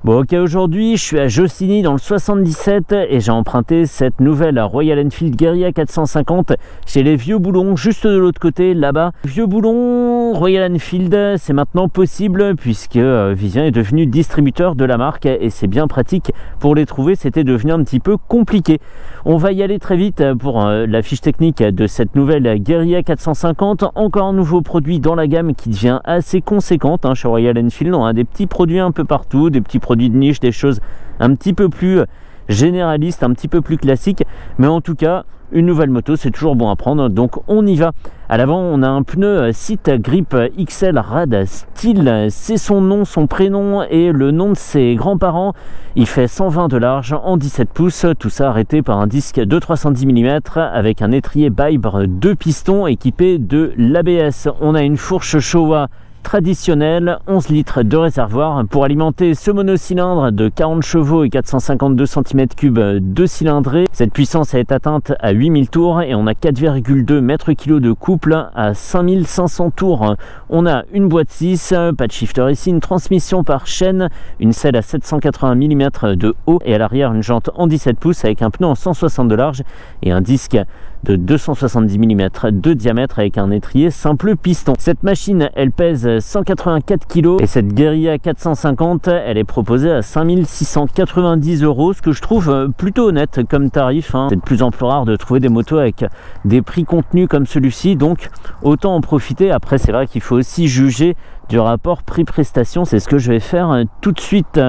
Bon ok, aujourd'hui je suis à Jossigny dans le 77 et j'ai emprunté cette nouvelle Royal Enfield Guerilla 450 chez les Vieux Boulons, juste de l'autre côté là-bas. Vieux Boulons, Royal Enfield, c'est maintenant possible puisque Vivien est devenu distributeur de la marque et c'est bien pratique. Pour les trouver, c'était devenu un petit peu compliqué. On va y aller très vite pour la fiche technique de cette nouvelle Guerilla 450. Encore un nouveau produit dans la gamme qui devient assez conséquente chez Royal Enfield. On a des petits produits un peu partout, des petits produits de niche, des choses un petit peu plus généralistes, un petit peu plus classiques, mais en tout cas une nouvelle moto c'est toujours bon à prendre, donc on y va. À l'avant on a un pneu Site Grip XL Rad Steel, c'est son nom, son prénom et le nom de ses grands-parents. Il fait 120 de large en 17 pouces, tout ça arrêté par un disque de 310 mm avec un étrier Bibre 2 pistons équipé de l'ABS. On a une fourche Showa traditionnel, 11 litres de réservoir pour alimenter ce monocylindre de 40 chevaux et 452 cm3 de cylindrée. Cette puissance est atteinte à 8000 tours et on a 4,2 m/kg de couple à 5500 tours. On a une boîte 6, pas de shifter ici, une transmission par chaîne, une selle à 780 mm de haut et à l'arrière une jante en 17 pouces avec un pneu en 160 de large et un disque de 270 mm de diamètre avec un étrier simple piston. Cette machine elle pèse 184 kg et cette Guerilla 450 elle est proposée à 5690 €, ce que je trouve plutôt honnête comme tarif. C'est de plus en plus rare de trouver des motos avec des prix contenus comme celui-ci, donc autant en profiter. Après c'est vrai qu'il faut aussi juger du rapport prix-prestation, c'est ce que je vais faire tout de suite.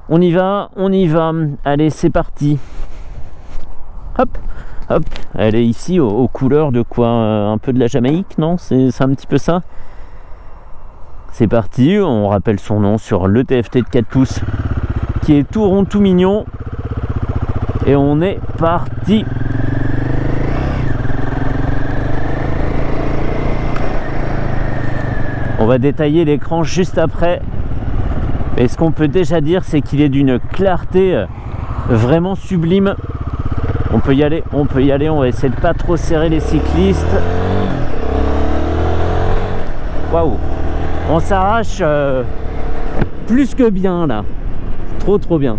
On y va, allez c'est parti. Hop hop, elle est ici aux couleurs de quoi, un peu de la Jamaïque, non? C'est un petit peu ça. C'est parti, on rappelle son nom sur le TFT de 4 pouces qui est tout rond, tout mignon. Et on est parti. On va détailler l'écran juste après. Et ce qu'on peut déjà dire, c'est qu'il est d'une clarté vraiment sublime. On peut y aller, on va essayer de pas trop serrer les cyclistes. Waouh, on s'arrache plus que bien là. Trop bien.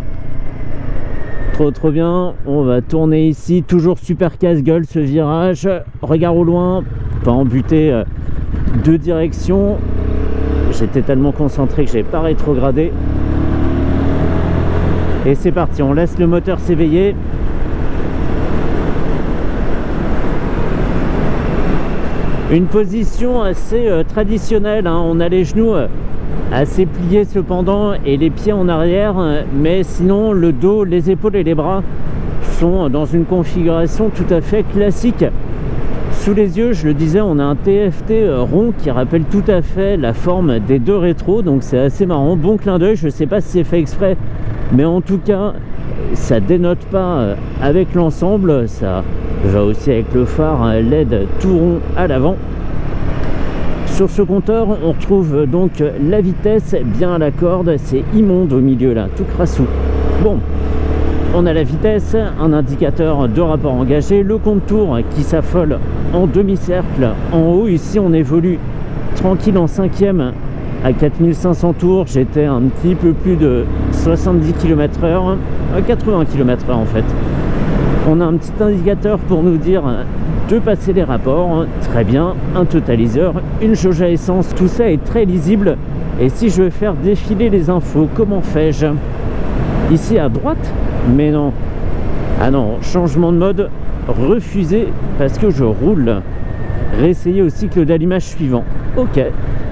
Trop bien. On va tourner ici, toujours super casse-gueule ce virage. Regarde au loin, pas en butée deux directions. J'étais tellement concentré que j'ai pas rétrogradé. Et c'est parti, on laisse le moteur s'éveiller. Une position assez traditionnelle, on a les genoux assez pliés cependant et les pieds en arrière, mais sinon le dos, les épaules et les bras sont dans une configuration tout à fait classique. Sous les yeux, je le disais, on a un TFT rond qui rappelle tout à fait la forme des deux rétros, donc c'est assez marrant, bon clin d'œil. Je sais pas si c'est fait exprès, mais en tout cas ça dénote pas avec l'ensemble, ça va aussi avec le phare LED tout rond à l'avant. Sur ce compteur on retrouve donc la vitesse bien à la corde, c'est immonde au milieu là, tout crassou. Bon, on a la vitesse, un indicateur de rapport engagé, le compte tour qui s'affole en demi-cercle en haut. Ici on évolue tranquille en cinquième à 4500 tours, j'étais un petit peu plus de 70 km/h, 80 km/h en fait. On a un petit indicateur pour nous dire de passer les rapports, très bien, un totaliseur, une jauge à essence, tout ça est très lisible. Et si je veux faire défiler les infos, comment fais-je? Ici à droite? Mais non, ah non, changement de mode refusé parce que je roule. Réessayer au cycle d'allumage suivant. Ok,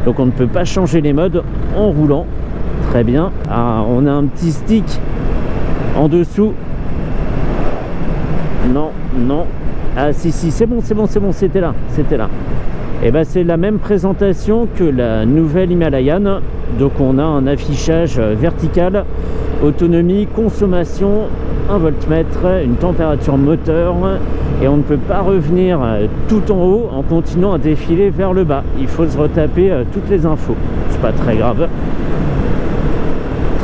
donc on ne peut pas changer les modes en roulant. Très bien. Ah, on a un petit stick en dessous. Non. Ah si, c'est bon, c'était là. Et ben c'est la même présentation que la nouvelle Himalayan. Donc on a un affichage vertical, autonomie, consommation, un voltmètre, une température moteur, et on ne peut pas revenir tout en haut en continuant à défiler vers le bas. Il faut se retaper toutes les infos. C'est pas très grave.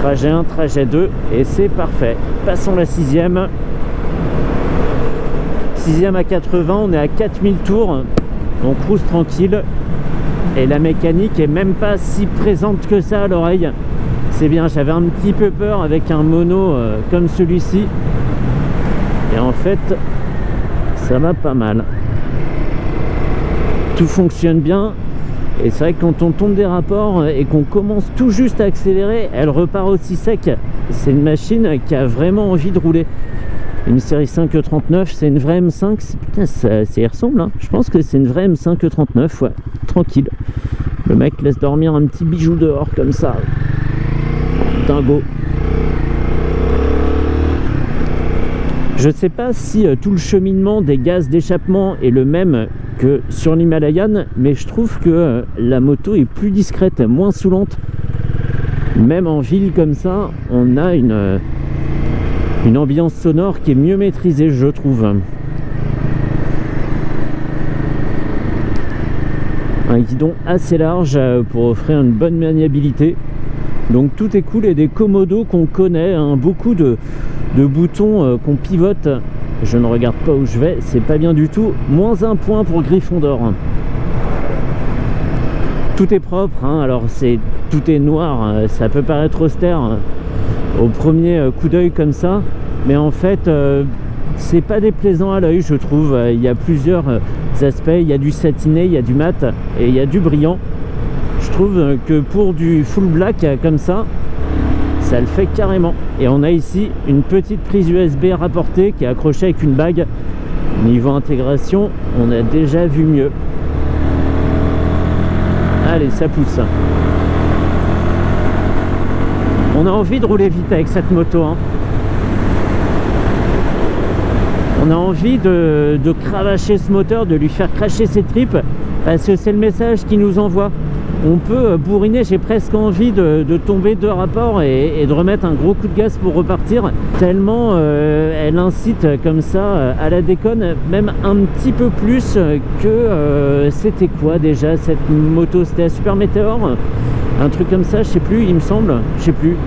Trajet 1, trajet 2, et c'est parfait. Passons la sixième. Sixième à 80, on est à 4000 tours, on cruise tranquille et la mécanique est même pas si présente que ça à l'oreille. c'est bien. J'avais un petit peu peur avec un mono comme celui-ci. Et en fait, ça va pas mal. Tout fonctionne bien. Et c'est vrai que quand on tombe des rapports et qu'on commence tout juste à accélérer, elle repart aussi sec. C'est une machine qui a vraiment envie de rouler. Une série 5E39, c'est une vraie M5. Putain, ça y ressemble, hein. Je pense que c'est une vraie M5E39, ouais. Tranquille. Le mec laisse dormir un petit bijou dehors comme ça. Dingo. Je sais pas si tout le cheminement des gaz d'échappement est le même que sur l'Himalayan, mais je trouve que la moto est plus discrète, moins saoulante. Même en ville comme ça, on a une ambiance sonore qui est mieux maîtrisée, je trouve. Un guidon assez large pour offrir une bonne maniabilité. Donc tout est cool et des commodos qu'on connaît, hein, beaucoup de boutons qu'on pivote. Je ne regarde pas où je vais, c'est pas bien du tout. Moins un point pour Gryffondor. Tout est propre, hein. Alors tout est noir, ça peut paraître austère au premier coup d'œil comme ça, mais en fait c'est pas déplaisant à l'œil, je trouve. Il y a plusieurs aspects, il y a du satiné, il y a du mat et il y a du brillant. Je trouve que pour du full black comme ça le fait carrément. Et on a ici une petite prise USB rapportée qui est accrochée avec une bague. Niveau intégration, on a déjà vu mieux. Allez, ça pousse. On a envie de rouler vite avec cette moto, hein. On a envie de cravacher ce moteur, de lui faire cracher ses tripes, parce que c'est le message qu'il nous envoie. On peut bourriner, j'ai presque envie de tomber de rapport et de remettre un gros coup de gaz pour repartir, tellement elle incite comme ça à la déconne, même un petit peu plus que c'était quoi déjà cette moto, c'était la Super Meteor, un truc comme ça, je sais plus, il me semble, je sais plus.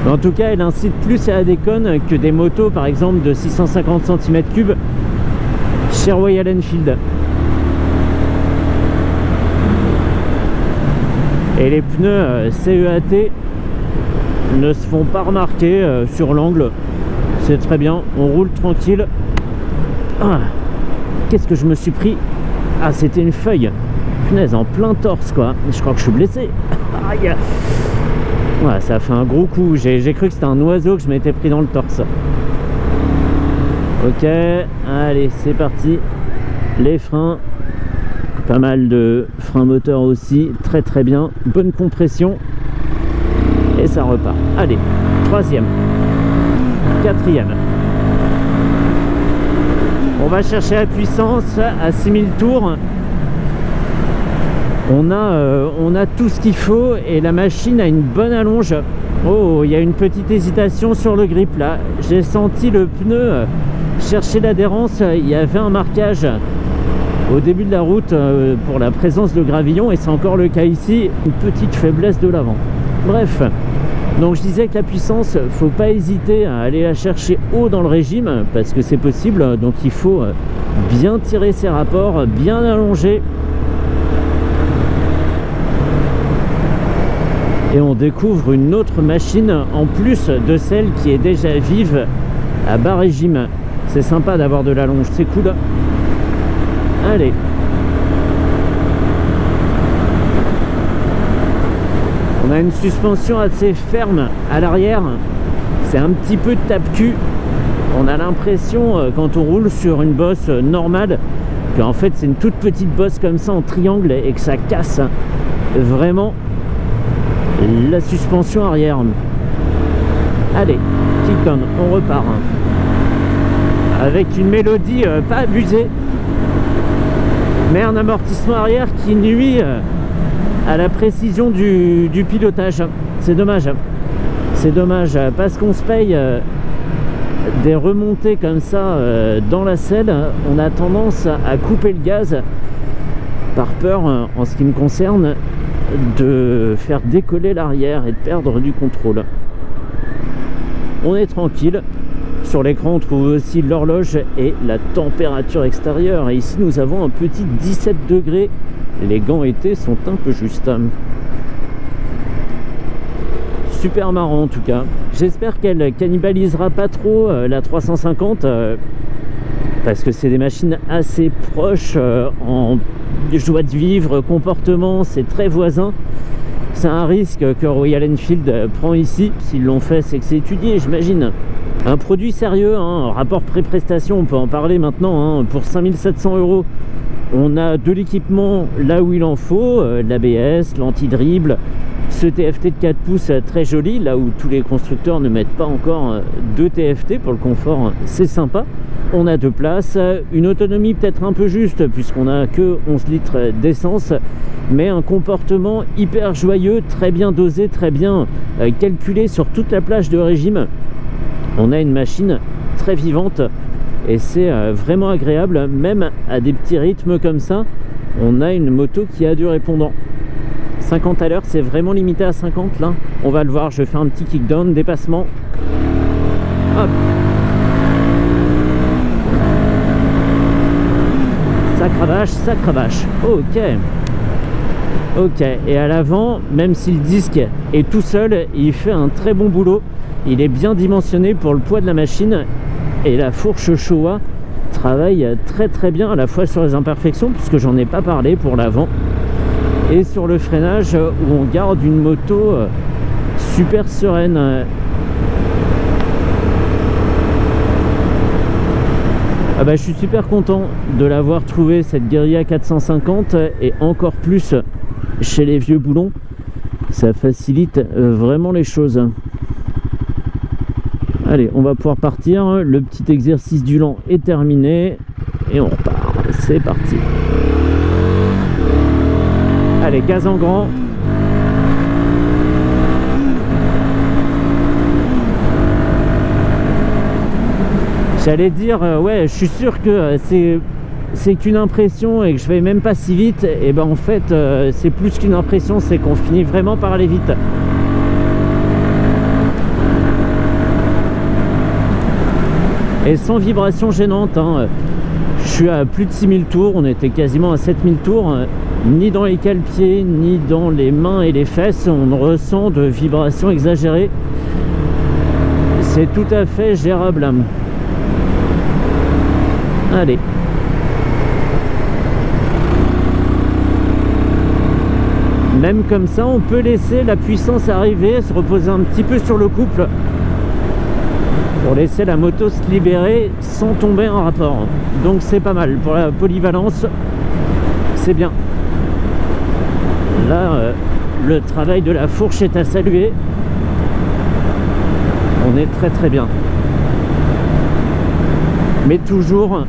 Mais en tout cas, elle incite plus à la déconne que des motos par exemple de 650 cm3 chez Royal Enfield. Et les pneus CEAT ne se font pas remarquer sur l'angle. C'est très bien, on roule tranquille. Ah, qu'est-ce que je me suis pris? Ah, c'était une feuille. Punaise, en plein torse quoi. Je crois que je suis blessé. Aïe. Ouais, ça a fait un gros coup. J'ai cru que c'était un oiseau que je m'étais pris dans le torse. Ok, allez, c'est parti. Les freins. Pas mal de freins moteur aussi, très très bien, bonne compression et ça repart. Allez, troisième, quatrième. On va chercher la puissance à 6000 tours. On a tout ce qu'il faut et la machine a une bonne allonge. Oh, il y a une petite hésitation sur le grip là. J'ai senti le pneu chercher l'adhérence, il y avait un marquage au début de la route pour la présence de gravillon et c'est encore le cas ici, une petite faiblesse de l'avant. Bref, donc je disais que la puissance, faut pas hésiter à aller la chercher haut dans le régime parce que c'est possible, donc il faut bien tirer ses rapports, bien allonger. Et on découvre une autre machine en plus de celle qui est déjà vive à bas régime. C'est sympa d'avoir de l'allonge, c'est cool. Allez. On a une suspension assez ferme à l'arrière. C'est un petit peu tape-cul. On a l'impression, quand on roule sur une bosse normale, qu'en fait c'est une toute petite bosse comme ça en triangle et que ça casse vraiment la suspension arrière. Allez, kick-on, on repart. Avec une mélodie pas abusée, mais un amortissement arrière qui nuit à la précision du pilotage. C'est dommage. C'est dommage parce qu'on se paye des remontées comme ça dans la selle. On a tendance à couper le gaz par peur, en ce qui me concerne, de faire décoller l'arrière et de perdre du contrôle. On est tranquille. Sur l'écran, on trouve aussi l'horloge et la température extérieure. Et ici, nous avons un petit 17 degrés. Les gants été sont un peu justes. super marrant en tout cas. J'espère qu'elle cannibalisera pas trop la 350 parce que c'est des machines assez proches en joie de vivre, comportement, c'est très voisin. C'est un risque que Royal Enfield prend ici. S'ils l'ont fait, c'est que c'est étudié, j'imagine. Un produit sérieux, hein, rapport pré-prestation, on peut en parler maintenant. Hein, pour 5700 €, on a de l'équipement là où il en faut, l'ABS, l'anti-dribble, ce TFT de 4 pouces très joli, là où tous les constructeurs ne mettent pas encore de TFT pour le confort, c'est sympa. On a de place, une autonomie peut-être un peu juste puisqu'on a que 11 litres d'essence, mais un comportement hyper joyeux, très bien dosé, très bien calculé sur toute la plage de régime. On a une machine très vivante et c'est vraiment agréable, même à des petits rythmes comme ça. On a une moto qui a du répondant. 50 à l'heure, c'est vraiment limité à 50 là. On va le voir, je fais un petit kickdown, dépassement. Hop. Ça cravache. Ok. Ok, et à l'avant, même si le disque est tout seul, il fait un très bon boulot. Il est bien dimensionné pour le poids de la machine. Et la fourche Showa travaille très bien à la fois sur les imperfections, puisque j'en ai pas parlé pour l'avant, et sur le freinage où on garde une moto super sereine. Ah bah, je suis super content de l'avoir trouvé cette Guerilla 450 et encore plus chez les vieux boulons. Ça facilite vraiment les choses. Allez, on va pouvoir partir. Le petit exercice du lent est terminé et on repart. C'est parti. Allez, gaz en grand. J'allais dire, ouais, je suis sûr que c'est qu'une impression et que je vais même pas si vite. Et ben en fait, c'est plus qu'une impression, c'est qu'on finit vraiment par aller vite. Et sans vibration gênante, hein. Je suis à plus de 6000 tours, on était quasiment à 7000 tours, ni dans les cale-pieds, ni dans les mains et les fesses, on ressent de vibrations exagérées. C'est tout à fait gérable. Allez. Même comme ça, on peut laisser la puissance arriver, se reposer un petit peu sur le couple pour laisser la moto se libérer sans tomber en rapport. Donc c'est pas mal. Pour la polyvalence, c'est bien. Là, le travail de la fourche est à saluer. On est très bien. Mais toujours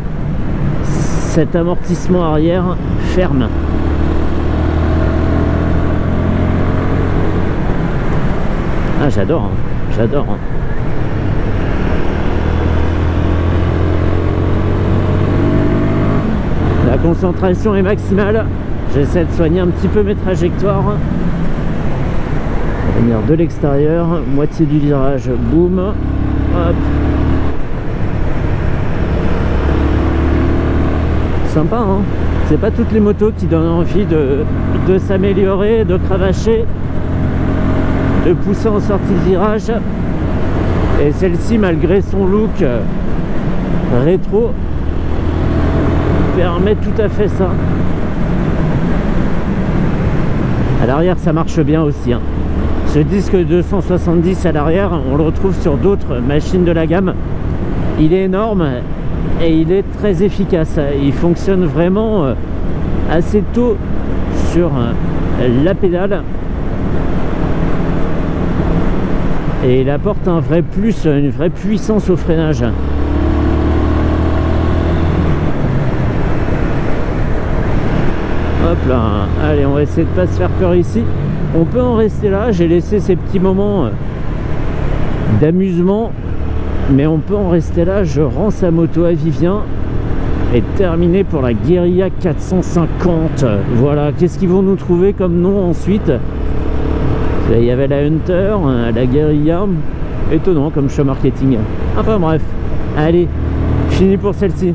cet amortissement arrière ferme. Ah, j'adore, hein. J'adore. Hein. La concentration est maximale. J'essaie de soigner un petit peu mes trajectoires. Venir de l'extérieur, moitié du virage, boum. Hop. Sympa, hein. C'est pas toutes les motos qui donnent envie de s'améliorer, de cravacher, de pousser en sortie de virage. Et celle-ci, malgré son look rétro, permet tout à fait ça. À l'arrière, ça marche bien aussi, hein. Ce disque 270 à l'arrière, on le retrouve sur d'autres machines de la gamme. Il est énorme et il est très efficace. Il fonctionne vraiment assez tôt sur la pédale. Et il apporte un vrai plus, une vraie puissance au freinage. Hop là, allez, on va essayer de pas se faire peur ici. On peut en rester là, j'ai laissé ces petits moments d'amusement, mais on peut en rester là. Je rends sa moto à Vivien et terminé pour la Guerilla 450. Voilà, qu'est-ce qu'ils vont nous trouver comme nom ensuite? Il y avait la Hunter, la Guerilla, étonnant comme choix marketing. Enfin bref, allez, fini pour celle-ci.